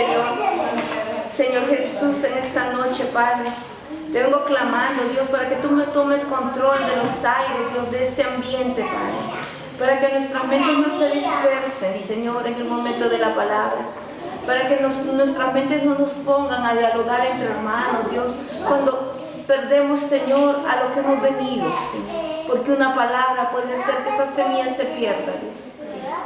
interior. Señor Jesús, en esta noche, Padre, te vengo clamando, Dios, para que tú me tomes control de los aires, Dios, de este ambiente, Padre. Para que nuestras mentes no se dispersen, Señor, en el momento de la palabra. Para que nuestras mentes no nos pongan a dialogar entre hermanos, Dios, cuando perdemos, Señor, a lo que hemos venido, Señor. Porque una palabra puede ser que esa semilla se pierda, Dios.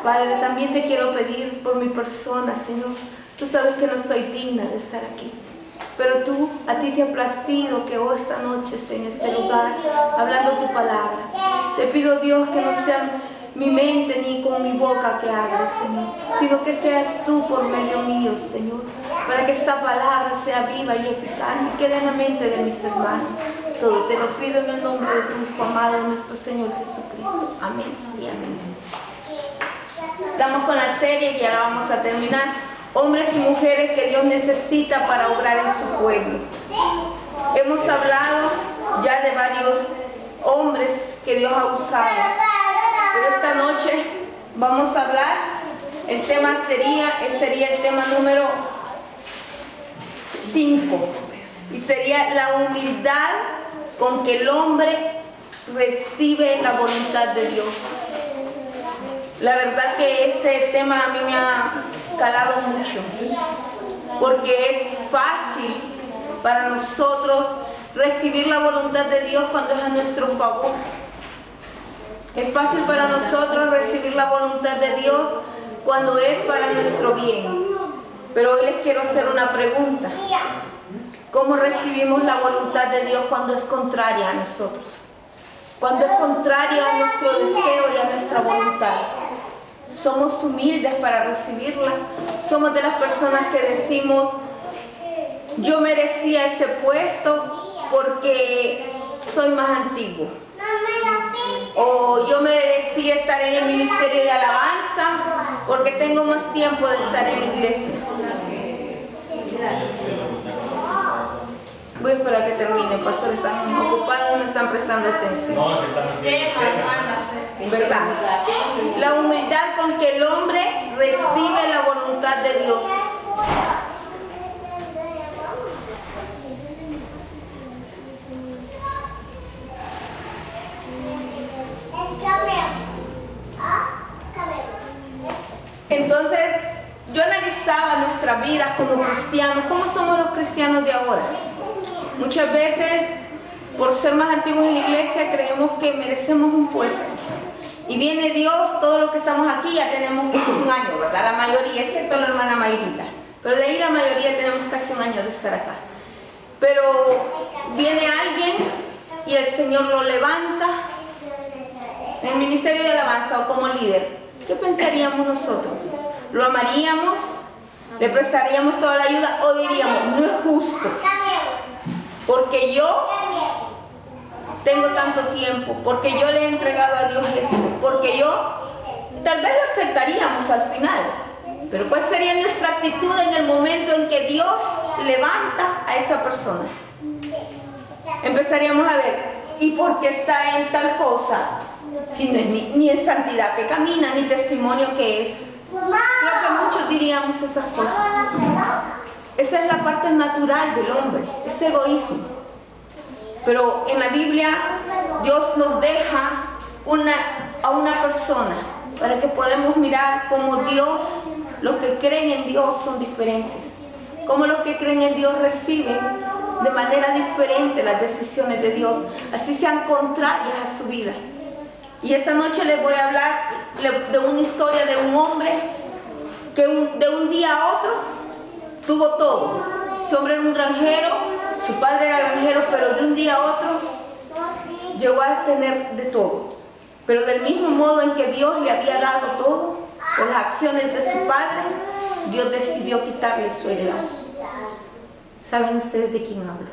Padre, también te quiero pedir por mi persona, Señor. Tú sabes que no soy digna de estar aquí. Pero tú, a ti te ha placido que hoy esta noche esté en este lugar hablando tu palabra. Te pido, Dios, que no sea mi mente ni con mi boca que hables, Señor, sino que seas tú por medio mío, Señor, para que esta palabra sea viva y eficaz y quede en la mente de mis hermanos. Todo te lo pido en el nombre de tu Hijo amado, nuestro Señor Jesucristo. Amén y amén. Estamos con la serie y ahora vamos a terminar. Hombres y mujeres que Dios necesita para obrar en su pueblo. Hemos hablado ya de varios hombres que Dios ha usado. Pero esta noche vamos a hablar, el tema sería el tema número 5. Y sería la humildad con que el hombre recibe la voluntad de Dios. La verdad que este tema a mí me ha calado mucho, porque es fácil para nosotros recibir la voluntad de Dios cuando es a nuestro favor. Es fácil para nosotros recibir la voluntad de Dios cuando es para nuestro bien. Pero hoy les quiero hacer una pregunta. ¿Cómo recibimos la voluntad de Dios cuando es contraria a nosotros? Cuando es contraria a nuestro deseo y a nuestra voluntad. ¿Somos humildes para recibirla? ¿Somos de las personas que decimos, yo merecía ese puesto porque soy más antiguo? O yo merecía estar en el ministerio de alabanza porque tengo más tiempo de estar en la iglesia. Voy a esperar que termine, pastor, están ocupados, no están prestando atención. ¿Verdad? La humildad con que el hombre recibe la voluntad de Dios. Entonces, yo analizaba nuestra vida como cristianos. ¿Cómo somos los cristianos de ahora? Muchas veces, por ser más antiguos en la iglesia, creemos que merecemos un puesto. Y viene Dios, todos los que estamos aquí ya tenemos un año, ¿verdad? La mayoría, excepto la hermana Mayrita. Pero de ahí la mayoría tenemos casi un año de estar acá. Pero viene alguien y el Señor lo levanta en el ministerio de alabanza o como líder. ¿Qué pensaríamos nosotros? ¿Lo amaríamos? ¿Le prestaríamos toda la ayuda? ¿O diríamos, no es justo? Porque yo tengo tanto tiempo, porque yo le he entregado a Dios esto, porque yo, tal vez lo aceptaríamos al final, pero ¿cuál sería nuestra actitud en el momento en que Dios levanta a esa persona? Empezaríamos a ver, ¿y por qué está en tal cosa? Si no es ni en santidad que camina, ni testimonio que es. Creo que muchos diríamos esas cosas. Esa es la parte natural del hombre, es egoísmo. Pero en la Biblia Dios nos deja a una persona para que podamos mirar cómo Dios, los que creen en Dios son diferentes. Cómo los que creen en Dios reciben de manera diferente las decisiones de Dios, así sean contrarias a su vida. Y esta noche les voy a hablar de una historia de un hombre que de un día a otro tuvo todo. Ese hombre era un granjero, su padre era granjero, pero de un día a otro llegó a tener de todo. Pero del mismo modo en que Dios le había dado todo, por las acciones de su padre, Dios decidió quitarle su heredad. ¿Saben ustedes de quién hablo?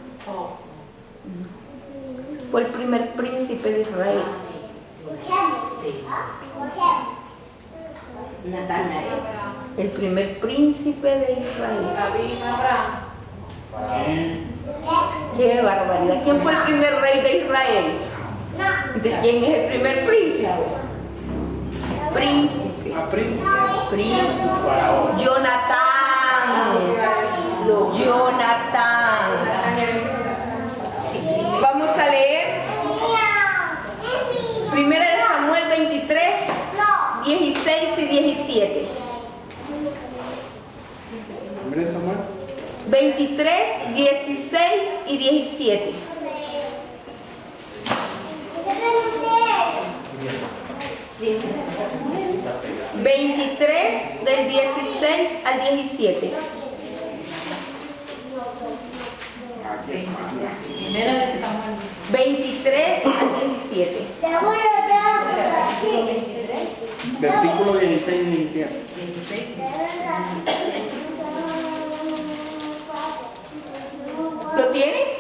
Fue el primer príncipe de Israel. El primer príncipe de Israel. ¡Qué barbaridad! ¿Quién fue el primer rey de Israel? ¿De quién es el primer príncipe? Príncipe. Jonatán. 1 Samuel 23, 16 y 17. Sí. 23 del 16 al 17. Primera de Samuel. 23 al 17. versículo 16 y 17. 16. ¿Lo tiene?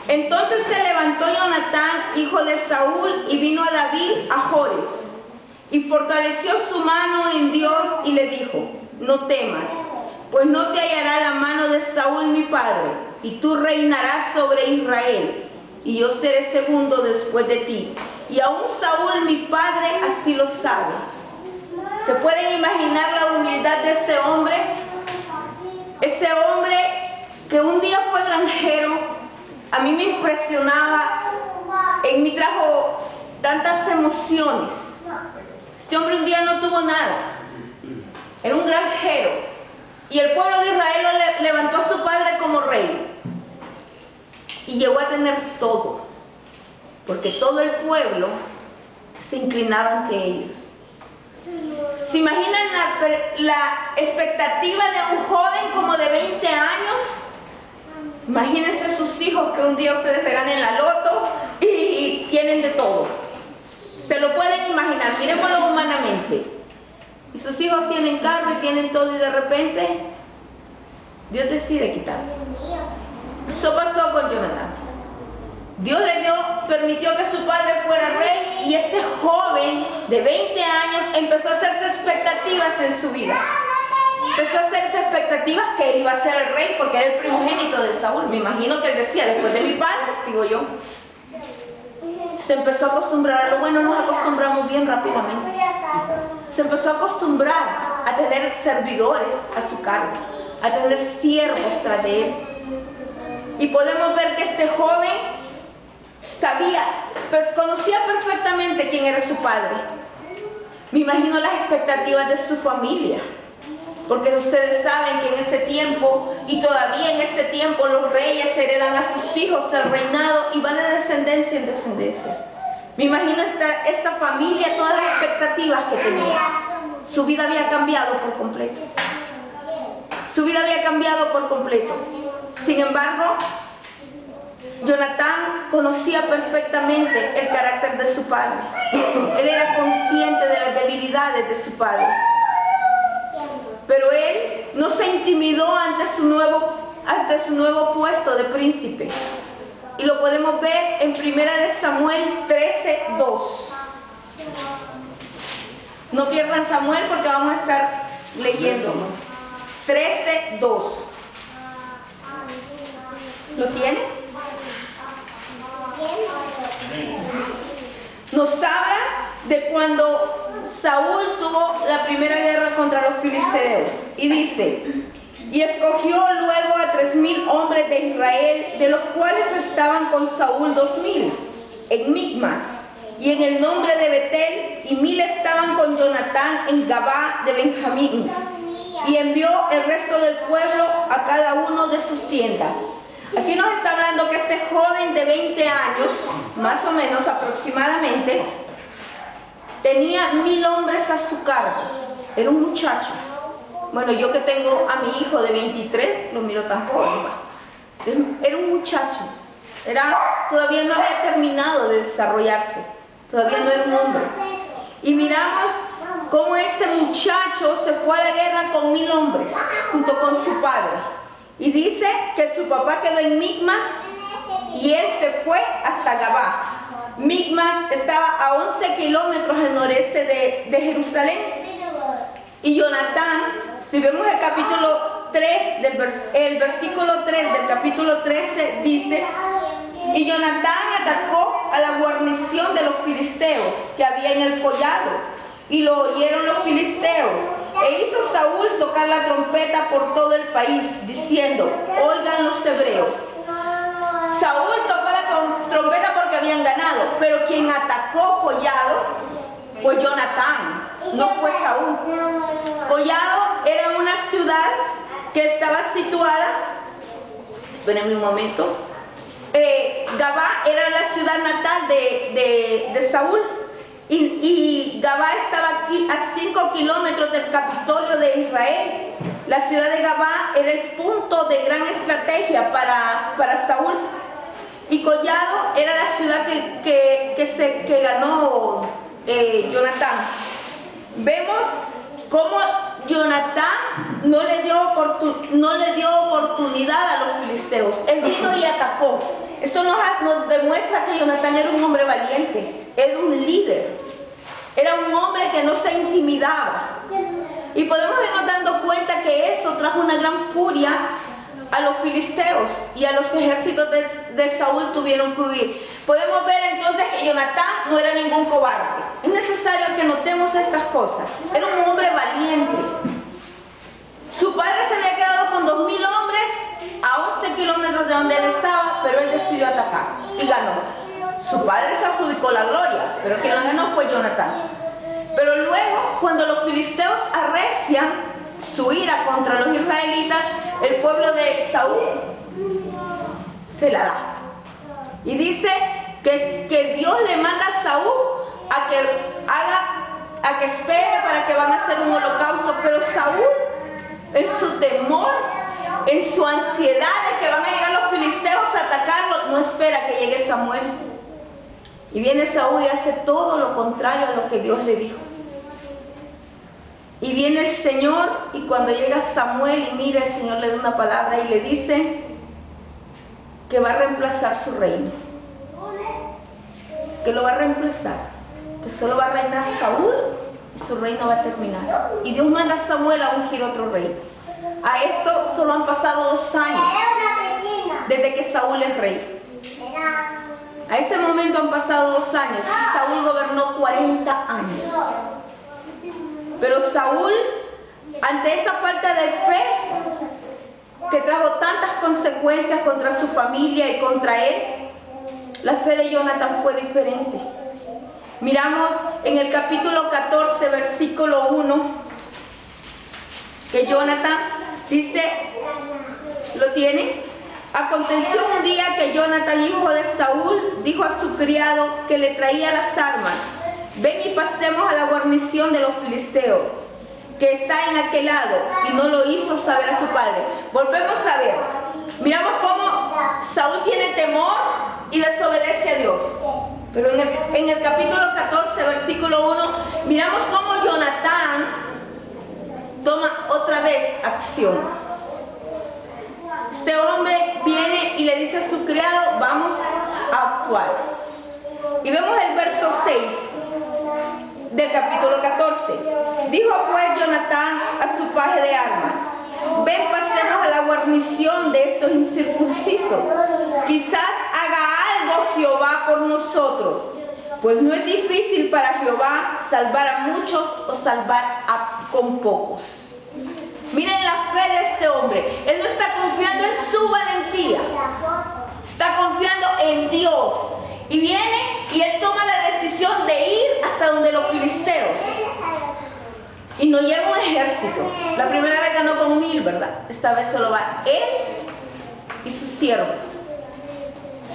Entonces se levantó Jonatán, hijo de Saúl, y vino a David a Jores, y fortaleció su mano en Dios y le dijo: no temas, pues no te hallará la mano de Saúl mi padre, y tú reinarás sobre Israel, y yo seré segundo después de ti. Y aún Saúl mi padre así lo sabe. ¿Se pueden imaginar la humildad de ese hombre? Ese hombre que un día fue granjero, a mí me impresionaba, en mí trajo tantas emociones. Este hombre un día no tuvo nada, era un granjero, y el pueblo de Israel lo levantó a su padre como rey, y llegó a tener todo, porque todo el pueblo se inclinaba ante ellos. ¿Se imaginan la expectativa de un joven como de 20 años? Imagínense sus hijos que un día ustedes se ganen la loto y tienen de todo. Se lo pueden imaginar, miremoslo humanamente. Y sus hijos tienen carro y tienen todo, y de repente Dios decide quitarlo. Eso pasó con Jonatán. Dios permitió que su padre fuera rey, y este joven de 20 años empezó a hacerse expectativas en su vida. Empezó a hacerse expectativas que él iba a ser el rey porque era el primogénito de Saúl. Me imagino que él decía: después de mi padre sigo yo. Se empezó a acostumbrar a lo bueno, nos acostumbramos bien rápidamente. Se empezó a acostumbrar a tener servidores a su cargo, a tener siervos tras de él. Y podemos ver que este joven conocía perfectamente quién era su padre. Me imagino las expectativas de su familia, porque ustedes saben que en ese tiempo, y todavía en este tiempo, los reyes heredan a sus hijos el reinado y van de descendencia en descendencia. Me imagino esta familia, todas las expectativas que tenía. Su vida había cambiado por completo. Su vida había cambiado por completo. Sin embargo, Jonatán conocía perfectamente el carácter de su padre. Él era consciente de las debilidades de su padre. Pero él no se intimidó ante su nuevo puesto de príncipe. Y lo podemos ver en 1 Samuel 13:2. No pierdan Samuel porque vamos a estar leyendo. 13:2. ¿Lo tiene? Nos habla de cuando Saúl tuvo la primera guerra contra los filisteos, y dice: y escogió luego a 3,000 hombres de Israel, de los cuales estaban con Saúl 2,000 en Micmas y en el nombre de Betel, y 1,000 estaban con Jonatán en Gabá de Benjamín, y envió el resto del pueblo a cada uno de sus tiendas. Aquí nos está hablando que este joven de 20 años, más o menos aproximadamente, tenía 1,000 hombres a su cargo. Era un muchacho. Bueno, yo que tengo a mi hijo de 23, lo miro tan joven. Era un muchacho. Todavía no había terminado de desarrollarse. Todavía no era un hombre. Y miramos cómo este muchacho se fue a la guerra con 1,000 hombres, junto con su padre. Y dice que su papá quedó en Micmas y él se fue hasta Gabá. Micmas estaba a 11 kilómetros al noreste de Jerusalén. Y Jonatán, si vemos el capítulo 3, el versículo 3 del capítulo 13, dice: y Jonatán atacó a la guarnición de los filisteos que había en el collado, y lo oyeron los filisteos. E hizo Saúl tocar la trompeta por todo el país, diciendo: oigan los hebreos. Saúl tocó la trompeta porque habían ganado, pero quien atacó Collado fue Jonatán, no fue Saúl. Collado era una ciudad que estaba situada, espérenme un momento, Gabá era la ciudad natal de Saúl, y Gabá estaba aquí a 5 kilómetros del Capitolio de Israel. La ciudad de Gabá era el punto de gran estrategia para Saúl, y Collado era la ciudad que ganó Jonatán. Vemos cómo Jonatán no le dio oportunidad a los filisteos. Él vino y atacó. Esto nos demuestra que Jonatán era un hombre valiente, era un líder, era un hombre que no se intimidaba. Y podemos irnos dando cuenta que eso trajo una gran furia a los filisteos, y a los ejércitos de Saúl tuvieron que huir. Podemos ver entonces que Jonatán no era ningún cobarde. Es necesario que notemos estas cosas. Era un hombre valiente. Su padre se había quedado con 2,000 hombres a 11 kilómetros de donde él estaba, pero él decidió atacar y ganó. Su padre se adjudicó la gloria, pero quien la ganó fue Jonatán. Pero luego, cuando los filisteos arrecian su ira contra los israelitas, el pueblo de Saúl se la da. Y dice que Dios le manda a Saúl a que espere para que van a hacer un holocausto. Pero Saúl, en su temor, en su ansiedad de que van a llegar los filisteos a atacarlo, no espera que llegue Samuel. Y viene Saúl y hace todo lo contrario a lo que Dios le dijo. Y viene el Señor, y cuando llega Samuel y mira, el Señor le da una palabra y le dice que va a reemplazar su reino. Que lo va a reemplazar. Que solo va a reinar Saúl y su reino va a terminar. Y Dios manda a Samuel a ungir otro rey. A esto solo han pasado 2 años desde que Saúl es rey. A este momento han pasado 2 años. Saúl gobernó 40 años. Pero Saúl, ante esa falta de fe que trajo tantas consecuencias contra su familia y contra él, la fe de Jonatán fue diferente. Miramos en el capítulo 14, versículo 1, que Jonatán dice, ¿lo tiene? Aconteció un día que Jonatán, hijo de Saúl, dijo a su criado que le traía las armas: ven y pasemos a la guarnición de los filisteos, que está en aquel lado. Y no lo hizo saber a su padre. Volvemos a ver. Miramos cómo Saúl tiene temor y desobedece a Dios. Pero en el capítulo 14, versículo 1, miramos cómo Jonatán toma otra vez acción. Este hombre viene y le dice a su criado: vamos a actuar. Y vemos el verso 6 del capítulo 14. Dijo pues Jonatán a su paje de armas: ven, pasemos a la guarnición de estos incircuncisos. Quizás haga algo Jehová por nosotros, pues no es difícil para Jehová salvar a muchos o salvar con pocos. Miren la fe de este hombre. Él no está confiando en su valentía, está confiando en Dios. Y viene y él toma la decisión de ir hasta donde los filisteos. Y no lleva un ejército. La primera vez ganó con 1,000, ¿verdad? Esta vez solo va él y sus siervos.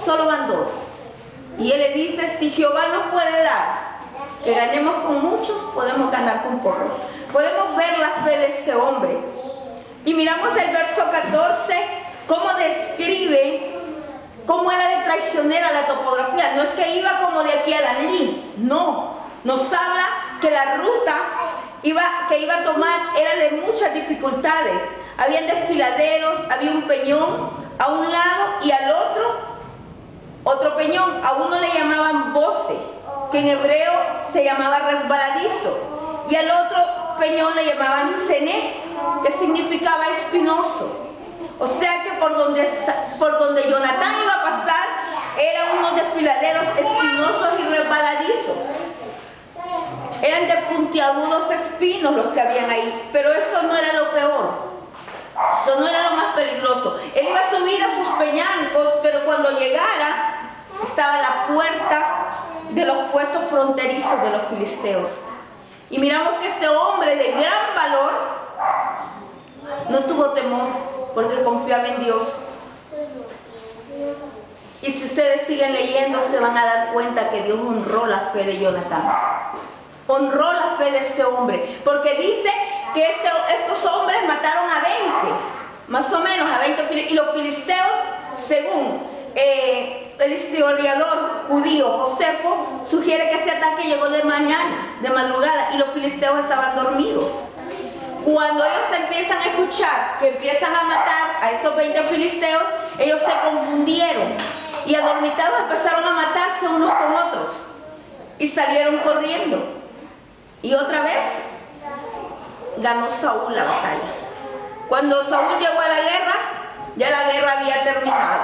Solo van 2. Y él le dice: si Jehová nos puede dar que ganemos con muchos, podemos ganar con pocos. Podemos ver la fe de este hombre. Y miramos el verso 14, cómo describe cómo era de traicionera la topografía. No es que iba como de aquí a Danlí, no. Nos habla que la ruta que iba a tomar era de muchas dificultades. Habían desfiladeros, había un peñón a un lado y al otro peñón. A uno le llamaban Bose, que en hebreo se llamaba resbaladizo, y al otro peñón le llamaban Cené, que significaba espinoso. O sea que por donde Jonatán iba a pasar eran unos desfiladeros espinosos y resbaladizos. Eran de puntiagudos espinos los que habían ahí, pero eso no era lo peor. Eso no era lo más peligroso. Él iba a subir a sus peñancos, pero cuando llegara estaba la puerta de los puestos fronterizos de los filisteos. Y miramos que este hombre de gran valor no tuvo temor porque confiaba en Dios. Y si ustedes siguen leyendo, se van a dar cuenta que Dios honró la fe de Jonatán. Honró la fe de este hombre, porque dice que estos hombres mataron a 20, más o menos a 20 filisteos, y los filisteos, según el historiador judío Josefo, sugiere que ese ataque llegó de mañana, de madrugada, y los filisteos estaban dormidos. Cuando ellos empiezan a escuchar que empiezan a matar a estos 20 filisteos, ellos se confundieron y adormitados empezaron a matarse unos con otros y salieron corriendo. Y otra vez ganó Saúl la batalla. Cuando Saúl llegó a la guerra, ya la guerra había terminado.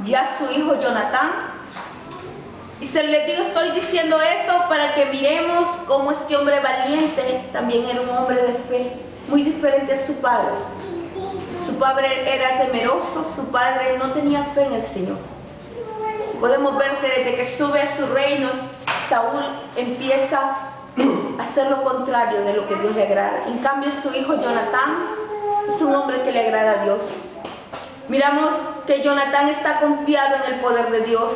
Ya su hijo Jonatán. Y se les digo, estoy diciendo esto para que miremos cómo este hombre valiente también era un hombre de fe, muy diferente a su padre. Su padre era temeroso, su padre no tenía fe en el Señor. Podemos ver que desde que sube a su reino, Saúl empieza a hacer lo contrario de lo que Dios le agrada. En cambio, su hijo Jonatán es un hombre que le agrada a Dios. Miramos que Jonatán está confiado en el poder de Dios.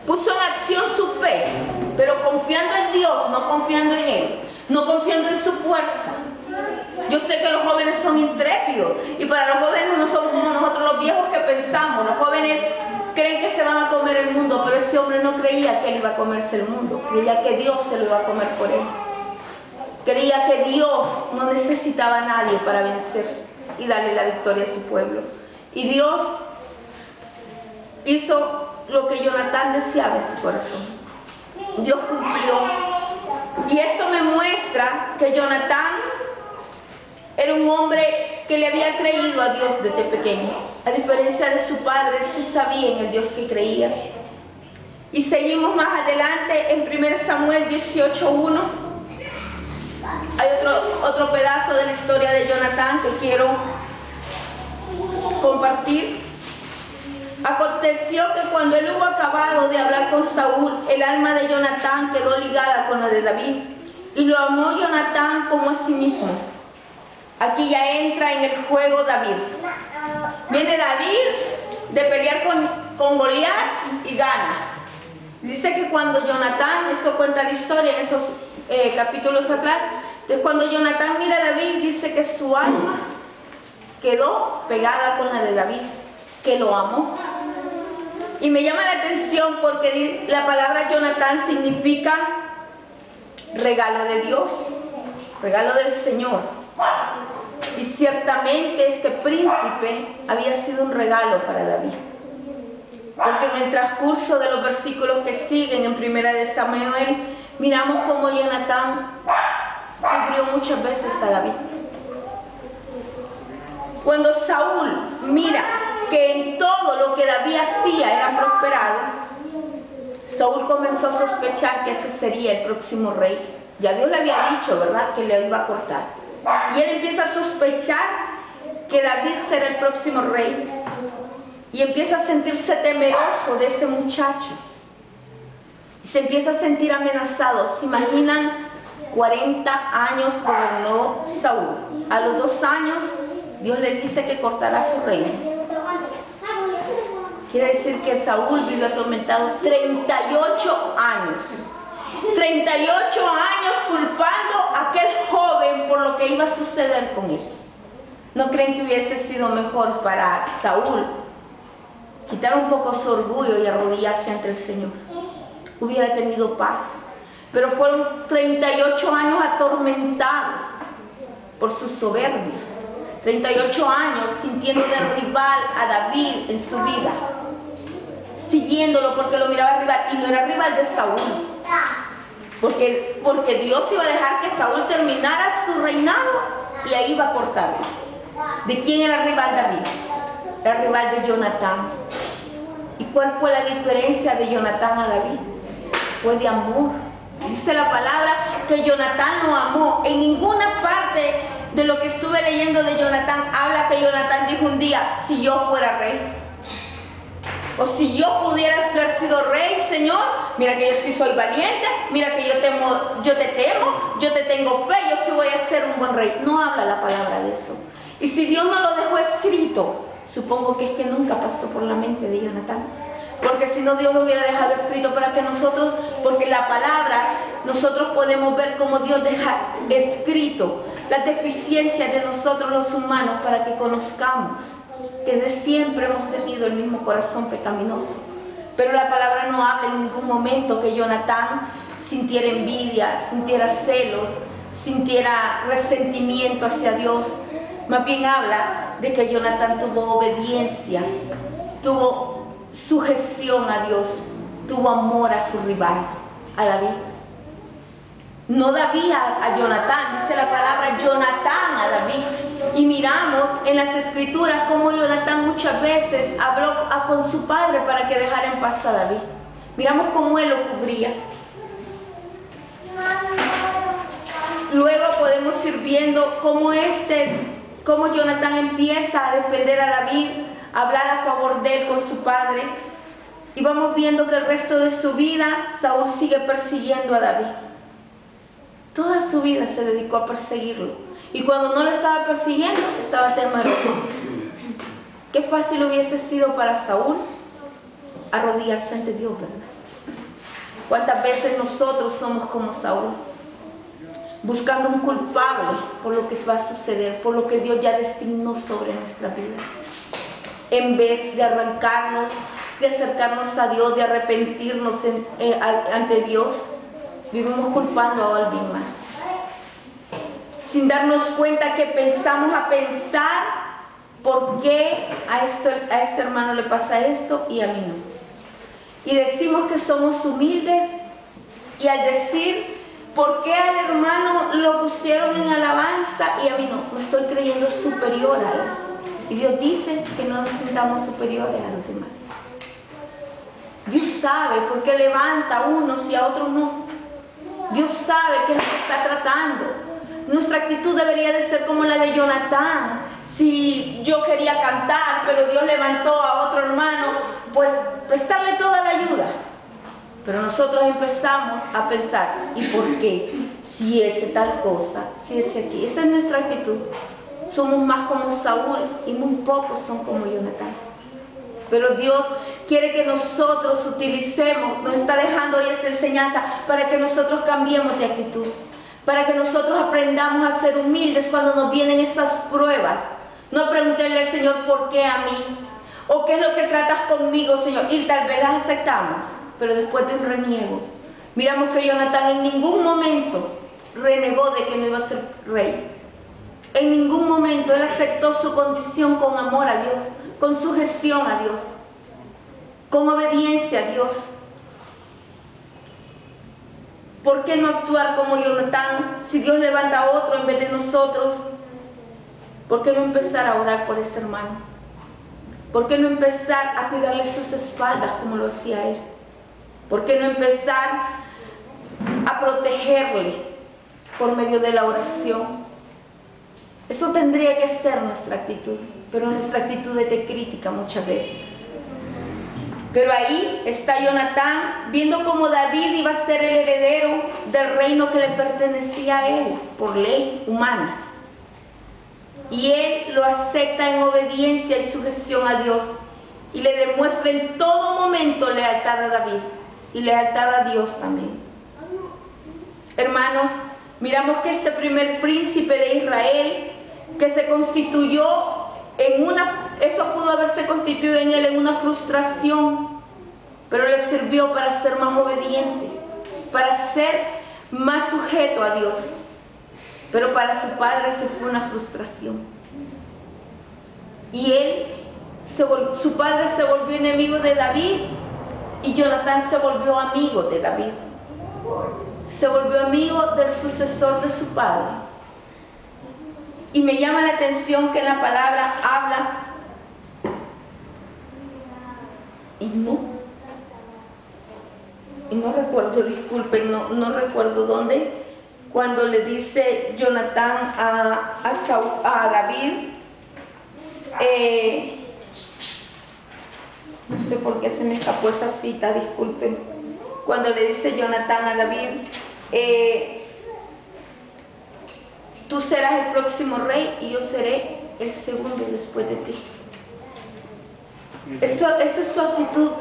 Puso en acción su fe, pero confiando en Dios, no confiando en él, no confiando en su fuerza. Yo sé que los jóvenes son intrépidos y para los jóvenes no somos como nosotros los viejos que pensamos. Los jóvenes creen que se van a comer el mundo, pero este hombre no creía que él iba a comerse el mundo, creía que Dios se lo iba a comer por él. Creía que Dios no necesitaba a nadie para vencer y darle la victoria a su pueblo. Y Dios hizo lo que Jonatán deseaba en su corazón. Dios cumplió. Y esto me muestra que Jonatán era un hombre que le había creído a Dios desde pequeño. A diferencia de su padre, él sí sabía en el Dios que creía. Y seguimos más adelante en 1 Samuel 18:1. Hay otro pedazo de la historia de Jonatán que quiero compartir. Aconteció que cuando él hubo acabado de hablar con Saúl, el alma de Jonatán quedó ligada con la de David, y lo amó Jonatán como a sí mismo. Aquí ya entra en el juego David. Viene David de pelear con Goliat y gana. Dice que cuando Jonatán, eso cuenta la historia en esos capítulos atrás, entonces cuando Jonatán mira a David, dice que su alma quedó pegada con la de David, que lo amó. Y me llama la atención porque la palabra Jonatán significa regalo de Dios, regalo del Señor. Y ciertamente este príncipe había sido un regalo para David. Porque en el transcurso de los versículos que siguen en 1 de Samuel, miramos cómo Jonatán cubrió muchas veces a David. Cuando Saúl mira que en todo lo que David hacía era prosperado, Saúl comenzó a sospechar que ese sería el próximo rey. Ya Dios le había dicho, ¿verdad?, que le iba a cortar. Y él empieza a sospechar que David será el próximo rey. Y empieza a sentirse temeroso de ese muchacho. Y se empieza a sentir amenazado. ¿Se imaginan? 40 años gobernó Saúl. A los 2 años, Dios le dice que cortará su reino. Quiere decir que Saúl vivió atormentado 38 años. 38 años culpando a aquel joven por lo que iba a suceder con él. ¿No creen que hubiese sido mejor para Saúl quitar un poco su orgullo y arrodillarse ante el Señor? Hubiera tenido paz. Pero fueron 38 años atormentados por su soberbia. 38 años sintiendo de rival a David en su vida, siguiéndolo porque lo miraba rival, y no era rival de Saúl, porque Dios iba a dejar que Saúl terminara su reinado y ahí iba a cortarlo. ¿De quién era rival David? Era rival de Jonatán. ¿Y cuál fue la diferencia de Jonatán a David? Fue de amor. Dice la palabra que Jonatán lo amó. En ninguna parte de lo que estuve leyendo de Jonatán habla que Jonatán dijo un día: si yo fuera rey, o si yo pudiera haber sido rey, Señor, mira que yo sí soy valiente, mira que yo te temo, yo te tengo fe, yo sí voy a ser un corazón, rey. No habla la palabra de eso. Y si Dios no lo dejó escrito, supongo que es que nunca pasó por la mente de Jonatán. Porque si no, Dios lo hubiera dejado escrito para que nosotros, porque la palabra, nosotros podemos ver cómo Dios deja escrito las deficiencias de nosotros los humanos para que conozcamos que desde siempre hemos tenido el mismo corazón pecaminoso. Pero la palabra no habla en ningún momento que Jonatán sintiera envidia, sintiera celos, sintiera resentimiento hacia Dios. Más bien habla de que Jonatán tuvo obediencia, tuvo sujeción a Dios, tuvo amor a su rival, a David. No David a Jonatán, dice la palabra Jonatán a David. Y miramos en las escrituras cómo Jonatán muchas veces habló con su padre para que dejara en paz a David. Miramos cómo él lo cubría. Luego podemos ir viendo cómo Jonatán empieza a defender a David, a hablar a favor de él con su padre. Y vamos viendo que el resto de su vida Saúl sigue persiguiendo a David. Toda su vida se dedicó a perseguirlo. Y cuando no lo estaba persiguiendo, estaba temeroso. Qué fácil hubiese sido para Saúl arrodillarse ante Dios, ¿verdad? ¿Cuántas veces nosotros somos como Saúl? Buscando un culpable por lo que va a suceder, por lo que Dios ya designó sobre nuestras vidas. En vez de arrancarnos, de acercarnos a Dios, de arrepentirnos ante Dios, vivimos culpando a alguien más. Sin darnos cuenta que pensamos a pensar por qué a este hermano le pasa esto y a mí no. Y decimos que somos humildes y al decir por qué al hermano lo pusieron en alabanza y a mí no, me estoy creyendo superior a él. Y Dios dice que no nos sintamos superiores a los demás. Dios sabe por qué levanta a unos y a otros no. Dios sabe qué es lo que está tratando. Nuestra actitud debería de ser como la de Jonatán. Si yo quería cantar, pero Dios levantó a otro hermano, pues prestarle toda la ayuda. Pero nosotros empezamos a pensar, ¿y por qué? Si ese tal cosa, si ese aquí. Esa es nuestra actitud. Somos más como Saúl y muy pocos son como Jonatán. Pero Dios quiere que nosotros utilicemos, nos está dejando hoy esta enseñanza para que nosotros cambiemos de actitud, para que nosotros aprendamos a ser humildes cuando nos vienen esas pruebas. No preguntarle al Señor por qué a mí, o qué es lo que tratas conmigo, Señor, y tal vez las aceptamos, pero después de un reniego. Miramos que Jonatán en ningún momento renegó de que no iba a ser rey. En ningún momento él aceptó su condición con amor a Dios, con sujeción a Dios, con obediencia a Dios. ¿Por qué no actuar como Jonatán si Dios levanta a otro en vez de nosotros? ¿Por qué no empezar a orar por ese hermano? ¿Por qué no empezar a cuidarle sus espaldas como lo hacía él? ¿Por qué no empezar a protegerle por medio de la oración? Eso tendría que ser nuestra actitud, pero nuestra actitud es de crítica muchas veces. Pero ahí está Jonatán viendo cómo David iba a ser el heredero del reino que le pertenecía a él por ley humana. Y él lo acepta en obediencia y sujeción a Dios y le demuestra en todo momento lealtad a David y lealtad a Dios también. Hermanos, miramos que este primer príncipe de Israel que se constituyó eso pudo haberse constituido en él en una frustración, pero le sirvió para ser más obediente, para ser más sujeto a Dios. Pero para su padre eso fue una frustración. Y su padre se volvió enemigo de David y Jonatán se volvió amigo de David. Se volvió amigo del sucesor de su padre. Y me llama la atención que la palabra habla y no recuerdo, disculpen, no recuerdo dónde, cuando le dice Jonatán a David, no sé por qué se me escapó esa cita, disculpen, cuando le dice Jonatán a David, tú serás el próximo rey y yo seré el segundo después de ti. Esa es su actitud,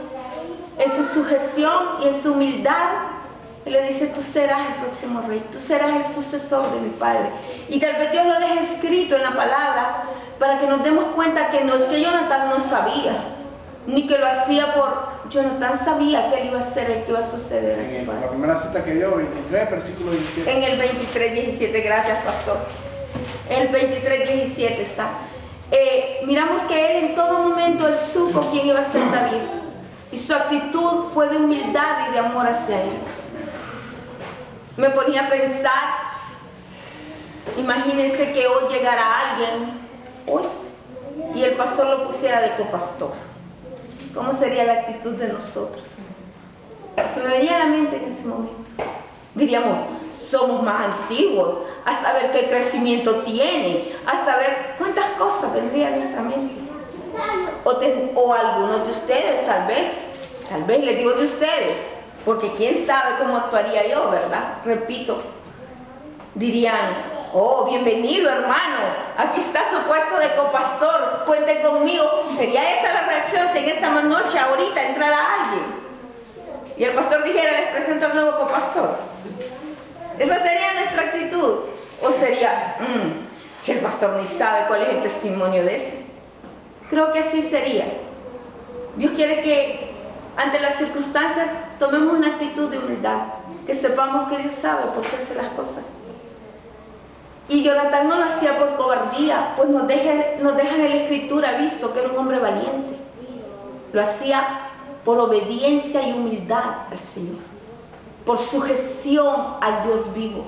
en su sujeción y en su humildad. Él le dice, tú serás el próximo rey, tú serás el sucesor de mi padre. Y tal vez Dios lo deje escrito en la palabra para que nos demos cuenta que no es que Jonatán no sabía, ni que lo hacía por... Jonatán sabía que él iba a ser el que iba a suceder a su padre. La primera cita que dio, 23, versículo 17. En el 23:17, gracias pastor. El 23:17 está. Miramos que él en todo momento él supo quién iba a ser David. Y su actitud fue de humildad y de amor hacia él. Me ponía a pensar, imagínense que hoy llegara alguien, hoy, y el pastor lo pusiera de copastor. ¿Cómo sería la actitud de nosotros? Se me venía a la mente en ese momento. Diríamos, somos más antiguos, a saber qué crecimiento tiene, a saber cuántas cosas vendría a nuestra mente. O algunos de ustedes, tal vez les digo de ustedes, porque quién sabe cómo actuaría yo, ¿verdad? Repito, dirían, oh, bienvenido hermano, aquí está su puesto de copastor, cuente conmigo. ¿Sería esa la reacción si en esta noche, ahorita, entrara alguien? Y el pastor dijera, les presento al nuevo copastor. ¿Esa sería nuestra actitud? ¿O sería, si el pastor ni sabe cuál es el testimonio de ese? Creo que así sería. Dios quiere que ante las circunstancias tomemos una actitud de humildad, que sepamos que Dios sabe por qué hace las cosas. Y Jonatán no lo hacía por cobardía, pues nos deja en la escritura visto que era un hombre valiente. Lo hacía por obediencia y humildad al Señor, por sujeción al Dios vivo.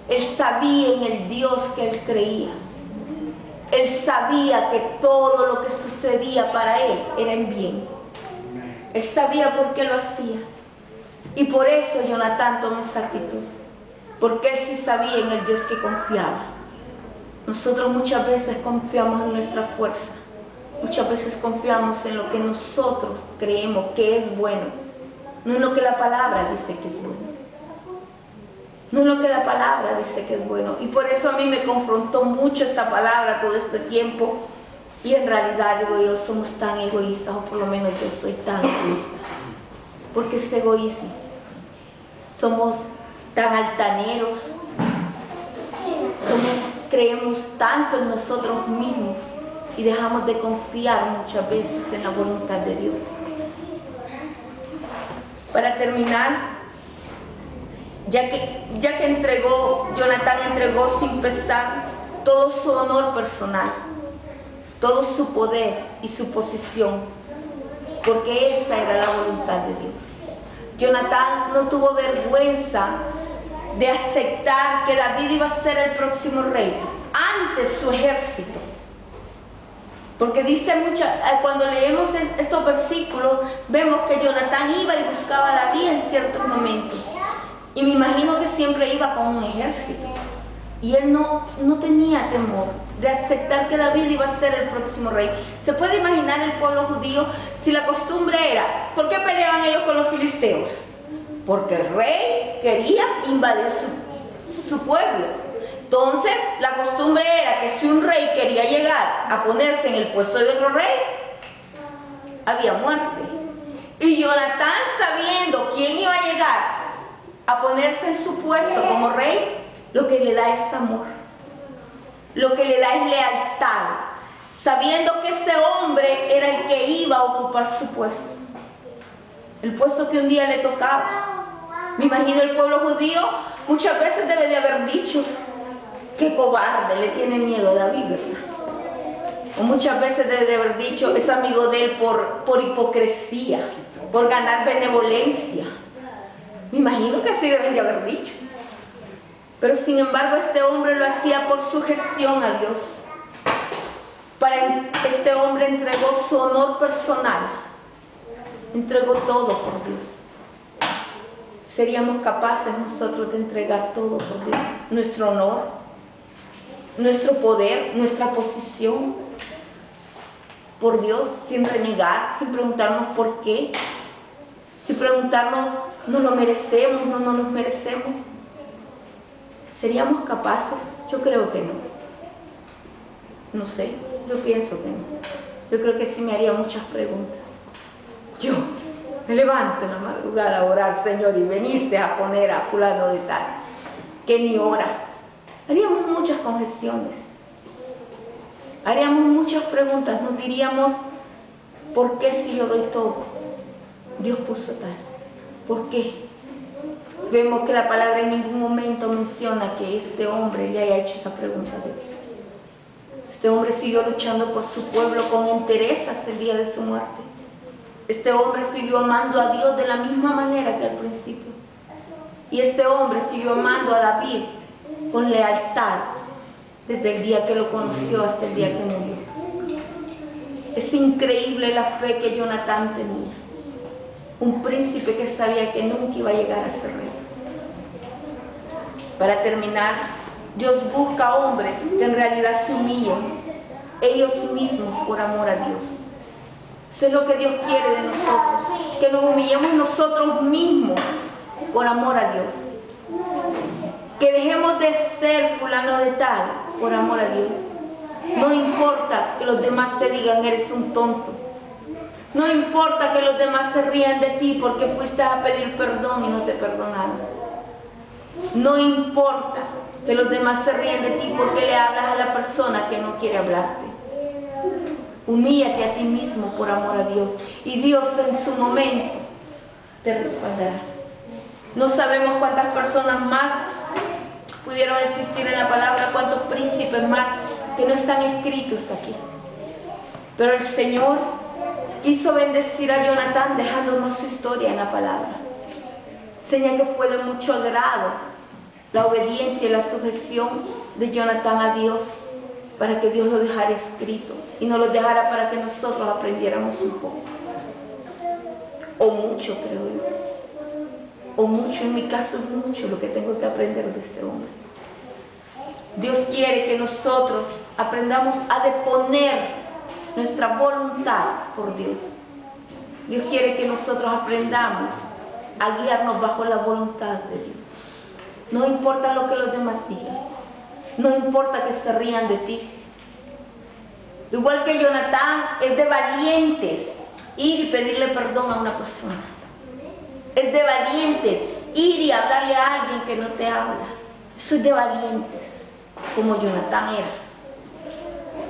Él sabía en el Dios que él creía. Él sabía que todo lo que sucedía para él era en bien. Él sabía por qué lo hacía. Y por eso Jonatán tomó esa actitud. Porque él sí sabía en el Dios que confiaba. Nosotros muchas veces confiamos en nuestra fuerza. Muchas veces confiamos en lo que nosotros creemos que es bueno. No en lo que la palabra dice que es bueno. No es lo que la palabra dice que es bueno. Y por eso a mí me confrontó mucho esta palabra todo este tiempo. Y en realidad digo yo, somos tan egoístas, o por lo menos yo soy tan egoísta. Porque es egoísmo. Somos tan altaneros. Creemos tanto en nosotros mismos y dejamos de confiar muchas veces en la voluntad de Dios. Para terminar, ya que Jonatán entregó sin pesar todo su honor personal, todo su poder y su posición, porque esa era la voluntad de Dios. Jonatán no tuvo vergüenza de aceptar que David iba a ser el próximo rey ante su ejército. Porque dice cuando leemos estos versículos, vemos que Jonatán iba y buscaba a David en ciertos momentos. Y me imagino que siempre iba con un ejército. Y él no tenía temor de aceptar que David iba a ser el próximo rey. ¿Se puede imaginar el pueblo judío si la costumbre era, ¿por qué peleaban ellos con los filisteos? Porque el rey quería invadir su pueblo. Entonces, la costumbre era que si un rey quería llegar a ponerse en el puesto de otro rey, había muerte. Y Jonatán, sabiendo quién iba a llegar a ponerse en su puesto como rey, lo que le da es amor, lo que le da es lealtad, sabiendo que ese hombre era el que iba a ocupar su puesto, el puesto que un día le tocaba. Me imagino el pueblo judío muchas veces debe de haber dicho, qué cobarde, le tiene miedo a David, ¿verdad? O muchas veces debe de haber dicho, es amigo de él por hipocresía, por ganar benevolencia. Me imagino que así deben de haber dicho. Pero sin embargo este hombre lo hacía por sujeción a Dios. Este hombre entregó su honor personal, entregó todo por Dios. ¿Seríamos capaces nosotros de entregar todo por Dios? Nuestro honor, nuestro poder, nuestra posición por Dios, sin renegar, sin preguntarnos por qué, sin preguntarnos, ¿no lo merecemos? ¿No nos merecemos? ¿Seríamos capaces? Yo creo que no. No sé, yo pienso que no. Yo creo que sí me haría muchas preguntas. Yo me levanto en la madrugada a orar, Señor, y veniste a poner a fulano de tal, que ni ora. Haríamos muchas conjeciones. Haríamos muchas preguntas. Nos diríamos, ¿por qué si yo doy todo? Dios puso tal. ¿Por qué? Vemos que la palabra en ningún momento menciona que este hombre le haya hecho esa pregunta a Dios. Este hombre siguió luchando por su pueblo con entereza hasta el día de su muerte. Este hombre siguió amando a Dios de la misma manera que al principio. Y este hombre siguió amando a David con lealtad desde el día que lo conoció hasta el día que murió. Es increíble la fe que Jonatán tenía. Un príncipe que sabía que nunca iba a llegar a ser rey. Para terminar, Dios busca hombres que en realidad se humillan ellos mismos por amor a Dios. Eso es lo que Dios quiere de nosotros, que nos humillemos nosotros mismos por amor a Dios. Que dejemos de ser fulano de tal por amor a Dios. No importa que los demás te digan eres un tonto. No importa que los demás se rían de ti porque fuiste a pedir perdón y no te perdonaron. No importa que los demás se ríen de ti porque le hablas a la persona que no quiere hablarte. Humíllate a ti mismo por amor a Dios y Dios en su momento te respaldará. No sabemos cuántas personas más pudieron existir en la palabra, cuántos príncipes más que no están escritos aquí. Pero el Señor quiso bendecir a Jonatán dejándonos su historia en la palabra. Señal que fue de mucho agrado la obediencia y la sujeción de Jonatán a Dios para que Dios lo dejara escrito y no lo dejara para que nosotros aprendiéramos un poco. O mucho, creo yo. O mucho, en mi caso es mucho lo que tengo que aprender de este hombre. Dios quiere que nosotros aprendamos a deponer nuestra voluntad por Dios. Dios quiere que nosotros aprendamos a guiarnos bajo la voluntad de Dios. No importa lo que los demás digan. No importa que se rían de ti. Igual que Jonatán, es de valientes ir y pedirle perdón a una persona. Es de valientes ir y hablarle a alguien que no te habla. Eso es de valientes, como Jonatán era.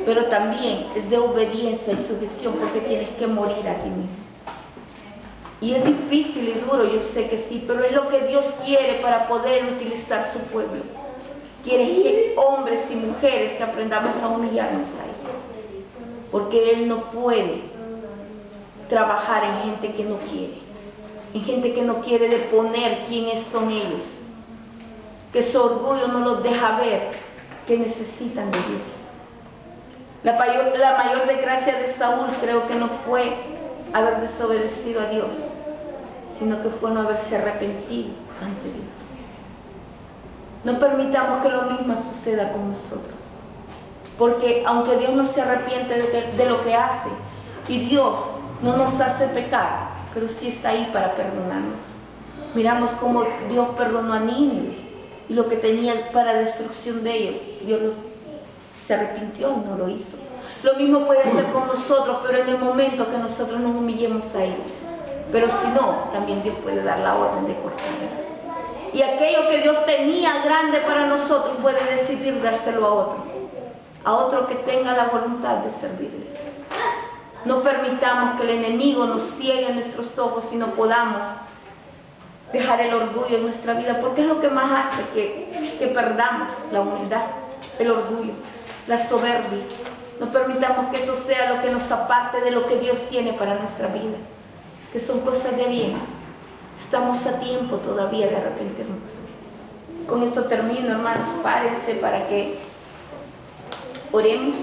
Pero también es de obediencia y sujeción porque tienes que morir a ti mismo. Y es difícil y duro, yo sé que sí, pero es lo que Dios quiere para poder utilizar su pueblo. Quiere que hombres y mujeres que aprendamos a humillarnos a Él. Porque Él no puede trabajar en gente que no quiere. En gente que no quiere deponer quiénes son ellos. Que su orgullo no los deja ver que necesitan de Dios. La mayor desgracia de Saúl creo que no fue haber desobedecido a Dios, sino que fue no haberse arrepentido ante Dios. No permitamos que lo mismo suceda con nosotros, porque aunque Dios no se arrepiente de lo que hace, y Dios no nos hace pecar, pero sí está ahí para perdonarnos. Miramos cómo Dios perdonó a Nínive, y lo que tenía para destrucción de ellos, Dios se arrepintió y no lo hizo. Lo mismo puede hacer con nosotros, pero en el momento que nosotros nos humillemos a Él. Pero si no, también Dios puede dar la orden de cortarnos. Y aquello que Dios tenía grande para nosotros puede decidir dárselo a otro que tenga la voluntad de servirle. No permitamos que el enemigo nos ciegue nuestros ojos y no podamos dejar el orgullo en nuestra vida, porque es lo que más hace que perdamos la humildad, el orgullo, la soberbia. No permitamos que eso sea lo que nos aparte de lo que Dios tiene para nuestra vida, que son cosas de bien. Estamos a tiempo todavía de arrepentirnos. Con esto termino, hermanos. Párense para que oremos.